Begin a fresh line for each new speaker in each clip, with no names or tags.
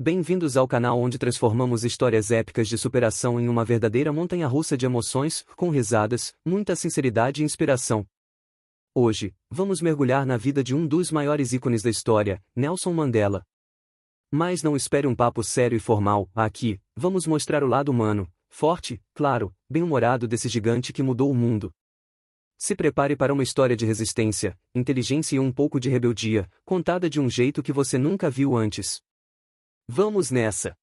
Bem-vindos ao canal onde transformamos histórias épicas de superação em uma verdadeira montanha-russa de emoções, com risadas, muita sinceridade e inspiração. Hoje, vamos mergulhar na vida de um dos maiores ícones da história, Nelson Mandela. Mas não espere um papo sério e formal, aqui, vamos mostrar o lado humano, forte, claro, bem-humorado desse gigante que mudou o mundo. Se prepare para uma história de resistência, inteligência e um pouco de rebeldia, contada de um jeito que você nunca viu antes. Vamos nessa!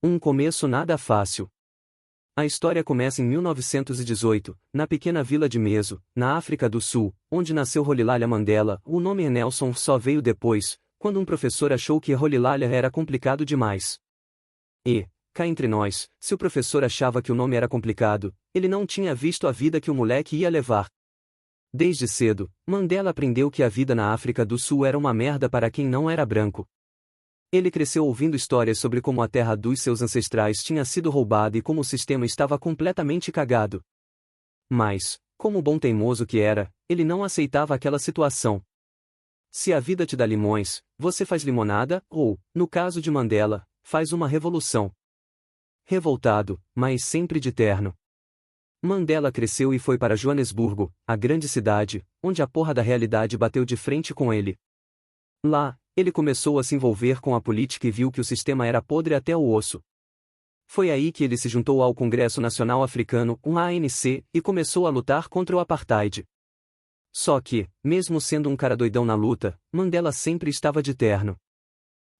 Um começo nada fácil. A história começa em 1918, na pequena vila de Meso, na África do Sul, onde nasceu Rolihlahla Mandela. O nome Nelson só veio depois, quando um professor achou que Rolihlahla era complicado demais. E, cá entre nós, se o professor achava que o nome era complicado, ele não tinha visto a vida que o moleque ia levar. Desde cedo, Mandela aprendeu que a vida na África do Sul era uma merda para quem não era branco. Ele cresceu ouvindo histórias sobre como a terra dos seus ancestrais tinha sido roubada e como o sistema estava completamente cagado. Mas, como bom teimoso que era, ele não aceitava aquela situação. Se a vida te dá limões, você faz limonada, ou, no caso de Mandela, faz uma revolução. Revoltado, mas sempre de terno. Mandela cresceu e foi para Joanesburgo, a grande cidade, onde a porra da realidade bateu de frente com ele. Lá, ele começou a se envolver com a política e viu que o sistema era podre até o osso. Foi aí que ele se juntou ao Congresso Nacional Africano, ANC, e começou a lutar contra o apartheid. Só que, mesmo sendo um cara doidão na luta, Mandela sempre estava de terno.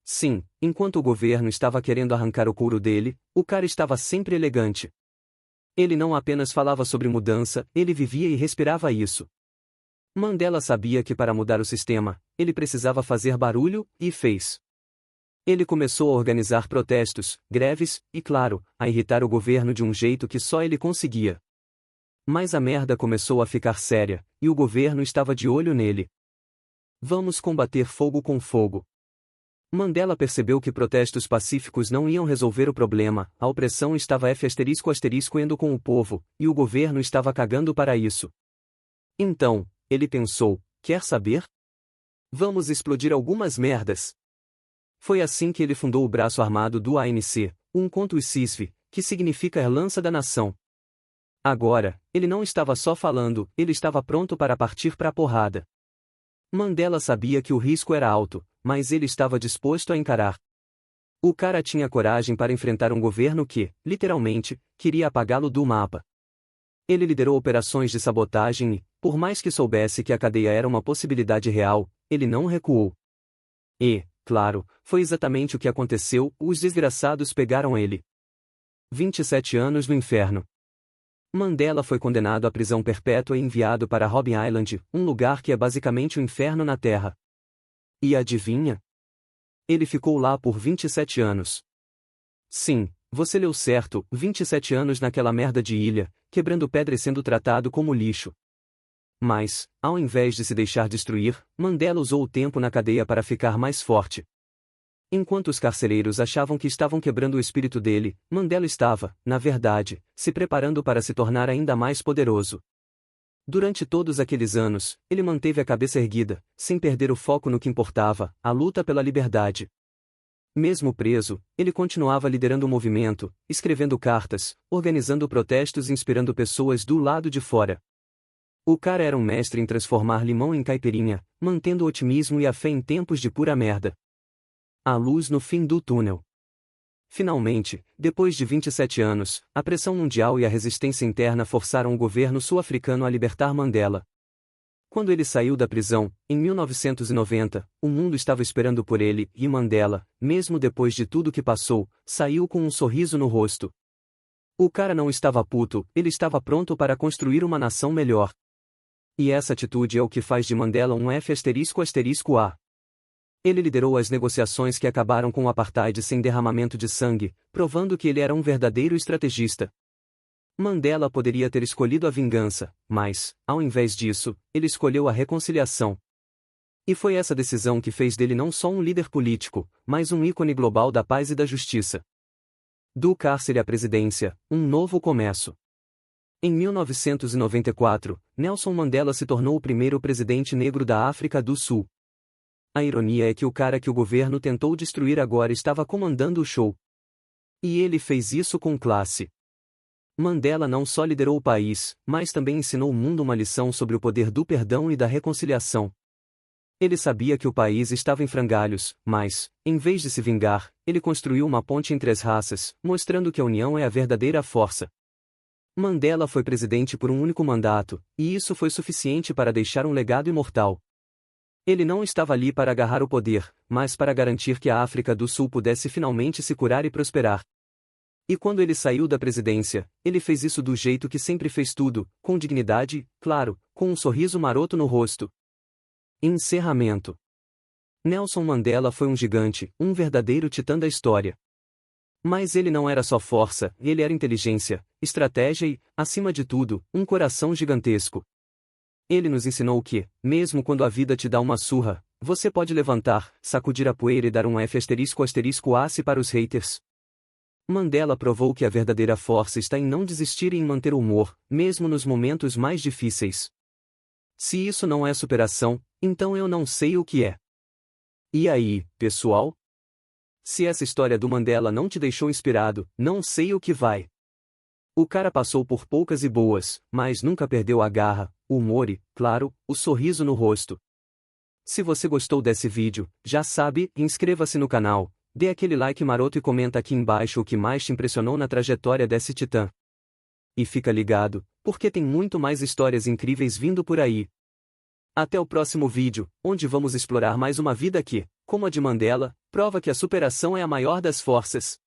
Sim, enquanto o governo estava querendo arrancar o couro dele, o cara estava sempre elegante. Ele não apenas falava sobre mudança, ele vivia e respirava isso. Mandela sabia que para mudar o sistema, ele precisava fazer barulho, e fez. Ele começou a organizar protestos, greves, e claro, a irritar o governo de um jeito que só ele conseguia. Mas a merda começou a ficar séria, e o governo estava de olho nele. Vamos combater fogo com fogo. Mandela percebeu que protestos pacíficos não iam resolver o problema, a opressão estava indo com o povo, e o governo estava cagando para isso. Então, ele pensou, quer saber? Vamos explodir algumas merdas. Foi assim que ele fundou o braço armado do ANC, o Umkhonto weSizwe, que significa a lança da nação. Agora, ele não estava só falando, ele estava pronto para partir para a porrada. Mandela sabia que o risco era alto, mas ele estava disposto a encarar. O cara tinha coragem para enfrentar um governo que, literalmente, queria apagá-lo do mapa. Ele liderou operações de sabotagem e, por mais que soubesse que a cadeia era uma possibilidade real, ele não recuou. E, claro, foi exatamente o que aconteceu, os desgraçados pegaram ele. 27 anos no inferno. Mandela foi condenado à prisão perpétua e enviado para Robben Island, um lugar que é basicamente o inferno na Terra. E adivinha? Ele ficou lá por 27 anos. Sim, você leu certo, 27 anos naquela merda de ilha, quebrando pedra e sendo tratado como lixo. Mas, ao invés de se deixar destruir, Mandela usou o tempo na cadeia para ficar mais forte. Enquanto os carcereiros achavam que estavam quebrando o espírito dele, Mandela estava, na verdade, se preparando para se tornar ainda mais poderoso. Durante todos aqueles anos, ele manteve a cabeça erguida, sem perder o foco no que importava, a luta pela liberdade. Mesmo preso, ele continuava liderando o movimento, escrevendo cartas, organizando protestos e inspirando pessoas do lado de fora. O cara era um mestre em transformar limão em caipirinha, mantendo o otimismo e a fé em tempos de pura merda. A luz no fim do túnel. Finalmente, depois de 27 anos, a pressão mundial e a resistência interna forçaram o governo sul-africano a libertar Mandela. Quando ele saiu da prisão, em 1990, o mundo estava esperando por ele, e Mandela, mesmo depois de tudo que passou, saiu com um sorriso no rosto. O cara não estava puto, ele estava pronto para construir uma nação melhor. E essa atitude é o que faz de Mandela um F***A. Ele liderou as negociações que acabaram com o apartheid sem derramamento de sangue, provando que ele era um verdadeiro estrategista. Mandela poderia ter escolhido a vingança, mas, ao invés disso, ele escolheu a reconciliação. E foi essa decisão que fez dele não só um líder político, mas um ícone global da paz e da justiça. Do cárcere à presidência, um novo começo. Em 1994, Nelson Mandela se tornou o primeiro presidente negro da África do Sul. A ironia é que o cara que o governo tentou destruir agora estava comandando o show. E ele fez isso com classe. Mandela não só liderou o país, mas também ensinou o mundo uma lição sobre o poder do perdão e da reconciliação. Ele sabia que o país estava em frangalhos, mas, em vez de se vingar, ele construiu uma ponte entre as raças, mostrando que a união é a verdadeira força. Mandela foi presidente por um único mandato, e isso foi suficiente para deixar um legado imortal. Ele não estava ali para agarrar o poder, mas para garantir que a África do Sul pudesse finalmente se curar e prosperar. E quando ele saiu da presidência, ele fez isso do jeito que sempre fez tudo, com dignidade, claro, com um sorriso maroto no rosto. Encerramento. Nelson Mandela foi um gigante, um verdadeiro titã da história. Mas ele não era só força, ele era inteligência, estratégia e, acima de tudo, um coração gigantesco. Ele nos ensinou que, mesmo quando a vida te dá uma surra, você pode levantar, sacudir a poeira e dar um F***ace para os haters. Mandela provou que a verdadeira força está em não desistir e em manter o humor, mesmo nos momentos mais difíceis. Se isso não é superação, então eu não sei o que é. E aí, pessoal? Se essa história do Mandela não te deixou inspirado, não sei o que vai. O cara passou por poucas e boas, mas nunca perdeu a garra, o humor e, claro, o sorriso no rosto. Se você gostou desse vídeo, já sabe, inscreva-se no canal, dê aquele like maroto e comenta aqui embaixo o que mais te impressionou na trajetória desse titã. E fica ligado, porque tem muito mais histórias incríveis vindo por aí. Até o próximo vídeo, onde vamos explorar mais uma vida que, como a de Mandela, prova que a superação é a maior das forças.